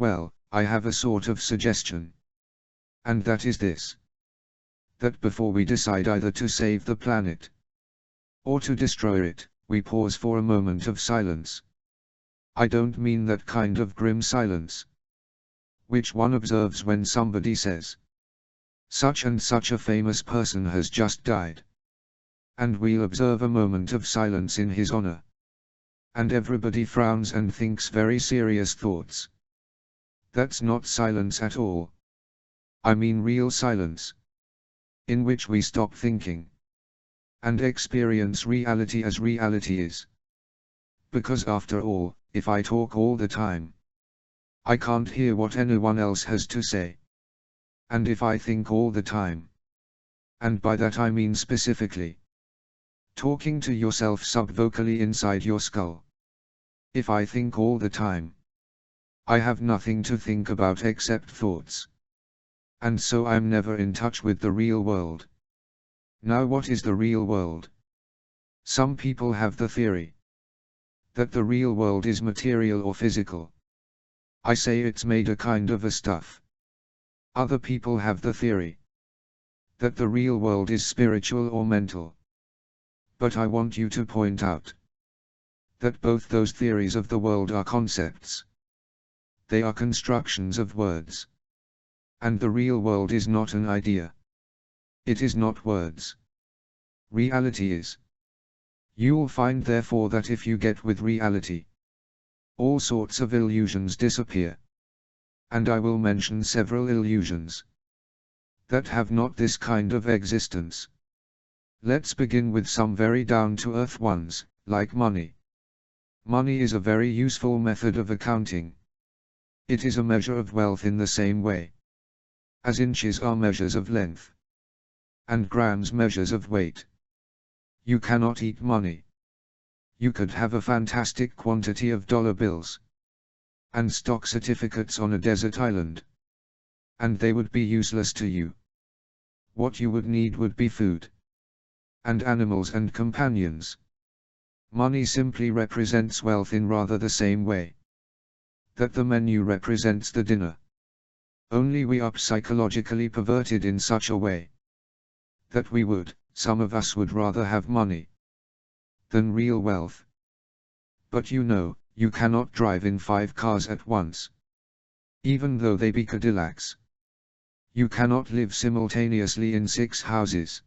Well, I have a sort of suggestion. And that is this. That before we decide either to save the planet or to destroy it, we pause for a moment of silence. I don't mean that kind of grim silence which one observes when somebody says, such and such a famous person has just died. And we'll observe a moment of silence in his honor. And everybody frowns and thinks very serious thoughts. That's not silence at all. I mean real silence, in which we stop thinking and experience reality as reality is. Because after all, if I talk all the time, I can't hear what anyone else has to say. And if I think all the time, and by that I mean specifically talking to yourself subvocally inside your skull. If I think all the time, I have nothing to think about except thoughts. And so I'm never in touch with the real world. Now what is the real world? Some people have the theory that the real world is material or physical. I say it's made a kind of a stuff. Other people have the theory that the real world is spiritual or mental. But I want you to point out that both those theories of the world are concepts. They are constructions of words. And the real world is not an idea. It is not words. Reality is. You will find therefore that if you get with reality, all sorts of illusions disappear. And I will mention several illusions that have not this kind of existence. Let's begin with some very down-to-earth ones, like money. Money is a very useful method of accounting. It is a measure of wealth in the same way as inches are measures of length, and grams measures of weight. You cannot eat money. You could have a fantastic quantity of dollar bills and stock certificates on a desert island, and they would be useless to you. What you would need would be food, and animals and companions. Money simply represents wealth in rather the same way that the menu represents the dinner. Only we are psychologically perverted in such a way that some of us would rather have money than real wealth. But you know, you cannot drive in 5 cars at once, even though they be Cadillacs. You cannot live simultaneously in 6 houses,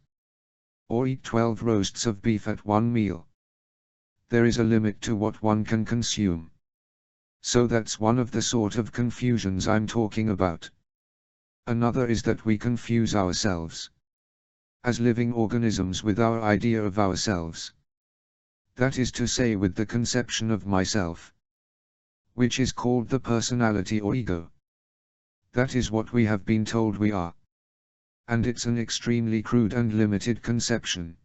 or eat 12 roasts of beef at one meal. There is a limit to what one can consume. So that's one of the sort of confusions I'm talking about. Another is that we confuse ourselves as living organisms with our idea of ourselves. That is to say, with the conception of myself, which is called the personality or ego. That is what we have been told we are. And it's an extremely crude and limited conception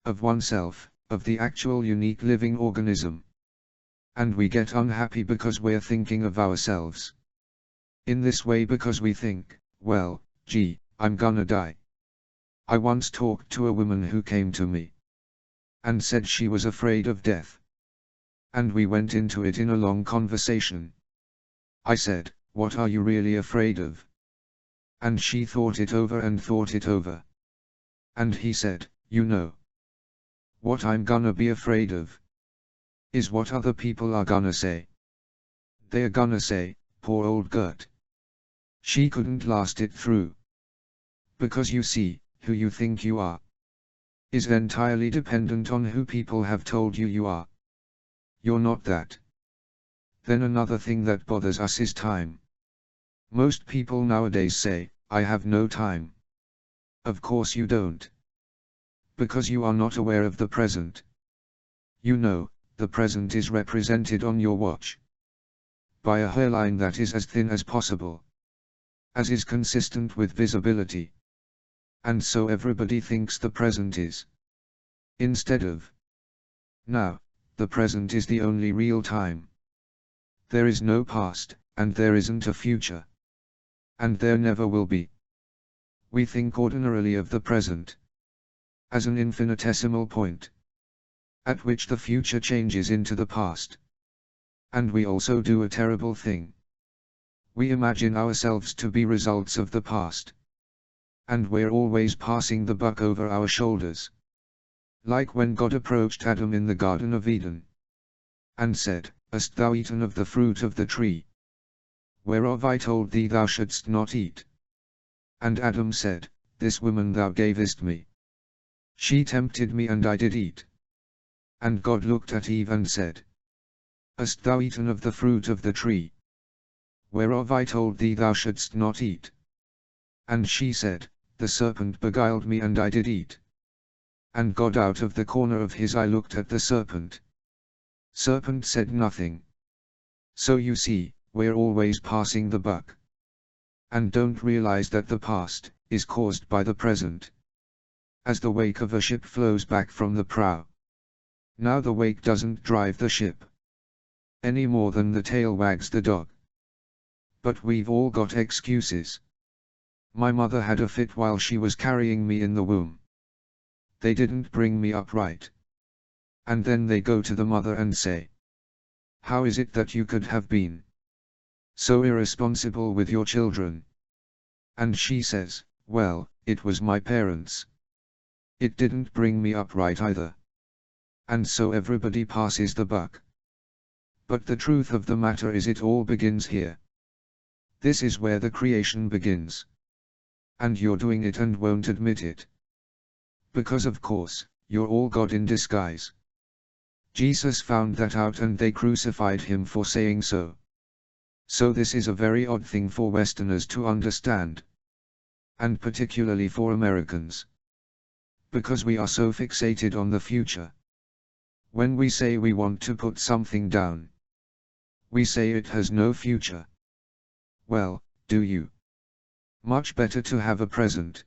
of oneself, of the actual unique living organism. And we get unhappy because we're thinking of ourselves in this way, because we think, well, gee, I'm gonna die. I once talked to a woman who came to me and said she was afraid of death. And we went into it in a long conversation. I said, what are you really afraid of? And she thought it over and thought it over. And he said, you know, what I'm gonna be afraid of is what other people are gonna say. They're gonna say, poor old Gert. She couldn't last it through. Because you see, who you think you are is entirely dependent on who people have told you you are. You're not that. Then another thing that bothers us is time. Most people nowadays say, I have no time. Of course you don't. Because you are not aware of the present. You know, the present is represented on your watch by a hairline that is as thin as possible, as is consistent with visibility. And so everybody thinks the present is instead of now. The present is the only real time. There is no past, and there isn't a future. And there never will be. We think ordinarily of the present as an infinitesimal point at which the future changes into the past. And we also do a terrible thing. We imagine ourselves to be results of the past. And we're always passing the buck over our shoulders. Like when God approached Adam in the Garden of Eden, and said, "Hast thou eaten of the fruit of the tree, whereof I told thee thou shouldst not eat?" And Adam said, "This woman thou gavest me, she tempted me and I did eat." And God looked at Eve and said, "Hast thou eaten of the fruit of the tree, whereof I told thee thou shouldst not eat?" And she said, "The serpent beguiled me and I did eat." And God out of the corner of his eye looked at the serpent. Serpent said nothing. So you see, we're always passing the buck. And don't realize that the past is caused by the present. As the wake of a ship flows back from the prow, now the wake doesn't drive the ship, any more than the tail wags the dog. But we've all got excuses. My mother had a fit while she was carrying me in the womb. They didn't bring me up right. And then they go to the mother and say, "How is it that you could have been so irresponsible with your children?" And she says, "Well, it was my parents. It didn't bring me up right either." And so everybody passes the buck. But the truth of the matter is it all begins here. This is where the creation begins. And you're doing it and won't admit it. Because of course, you're all God in disguise. Jesus found that out and they crucified him for saying so. So this is a very odd thing for Westerners to understand. And particularly for Americans. Because we are so fixated on the future. When we say we want to put something down, we say it has no future. Well, do you? Much better to have a present.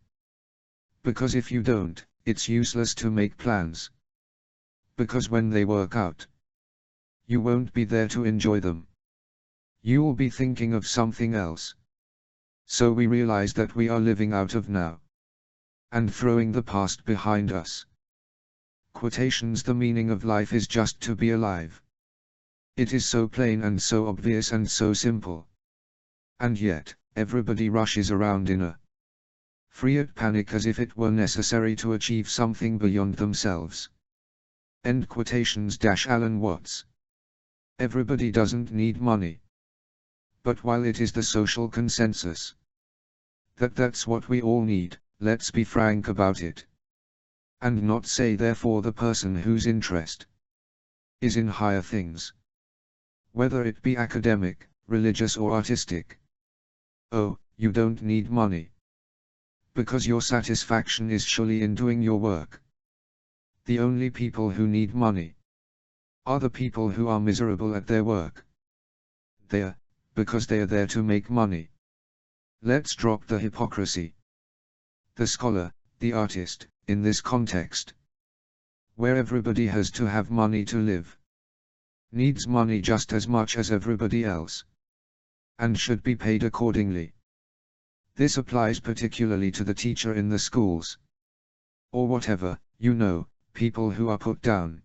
Because if you don't, it's useless to make plans. Because when they work out, you won't be there to enjoy them. You'll be thinking of something else. So we realize that we are living out of now. And throwing the past behind us. Quotations: the meaning of life is just to be alive. It is so plain and so obvious and so simple. And yet, everybody rushes around in a free panic as if it were necessary to achieve something beyond themselves. End quotations. Alan Watts. Everybody doesn't need money. But while it is the social consensus that that's what we all need, let's be frank about it. And not say therefore the person whose interest is in higher things, whether it be academic, religious or artistic, "Oh, you don't need money, because your satisfaction is surely in doing your work." The only people who need money are the people who are miserable at their work. Because they are there to make money. Let's drop the hypocrisy. The scholar, the artist, in this context, where everybody has to have money to live, needs money just as much as everybody else, and should be paid accordingly. This applies particularly to the teacher in the schools, or whatever, people who are put down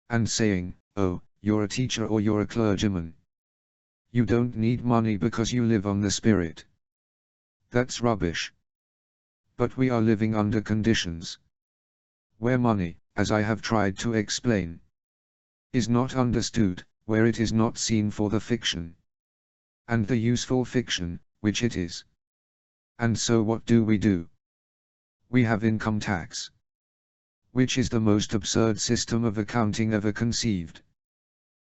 and saying, "Oh, you're a teacher or you're a clergyman. You don't need money because you live on the Spirit." That's rubbish. But we are living under conditions where money, as I have tried to explain, is not understood, where it is not seen for the fiction and the useful fiction, which it is. And so what do? We have income tax, which is the most absurd system of accounting ever conceived.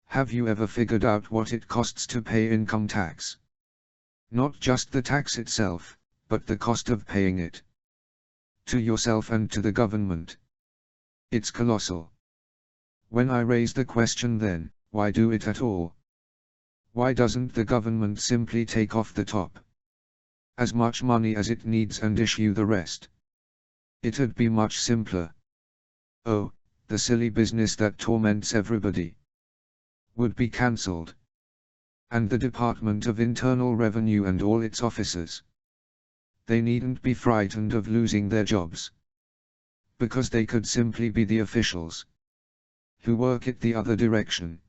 Have you ever figured out what it costs to pay income tax? Not just the tax itself, but the cost of paying it to yourself and to the government. It's colossal. When I raise the question then, why do it at all? Why doesn't the government simply take off the top as much money as it needs and issue the rest? It'd be much simpler. Oh, the silly business that torments everybody would be cancelled. And the Department of Internal Revenue and all its officers, they needn't be frightened of losing their jobs, because they could simply be the officials who work it the other direction.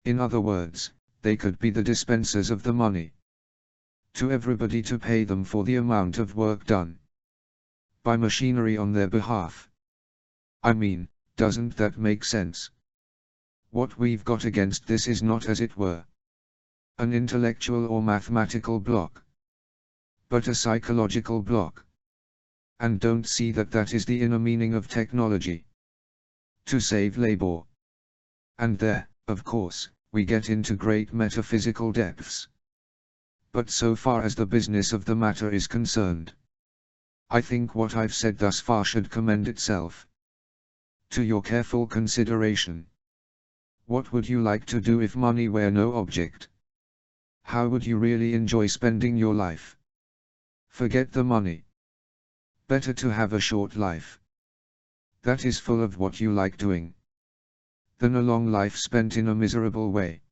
In other words, they could be the dispensers of the money. to everybody to pay them for the amount of work done by machinery on their behalf. I mean, doesn't that make sense? What we've got against this is not, as it were, an intellectual or mathematical block, but a psychological block. And don't see that that is the inner meaning of technology: to save labor. And there, of course, we get into great metaphysical depths. But so far as the business of the matter is concerned, I think what I've said thus far should commend itself to your careful consideration. What would you like to do if money were no object? How would you really enjoy spending your life? Forget the money. Better to have a short life that is full of what you like doing, than a long life spent in a miserable way.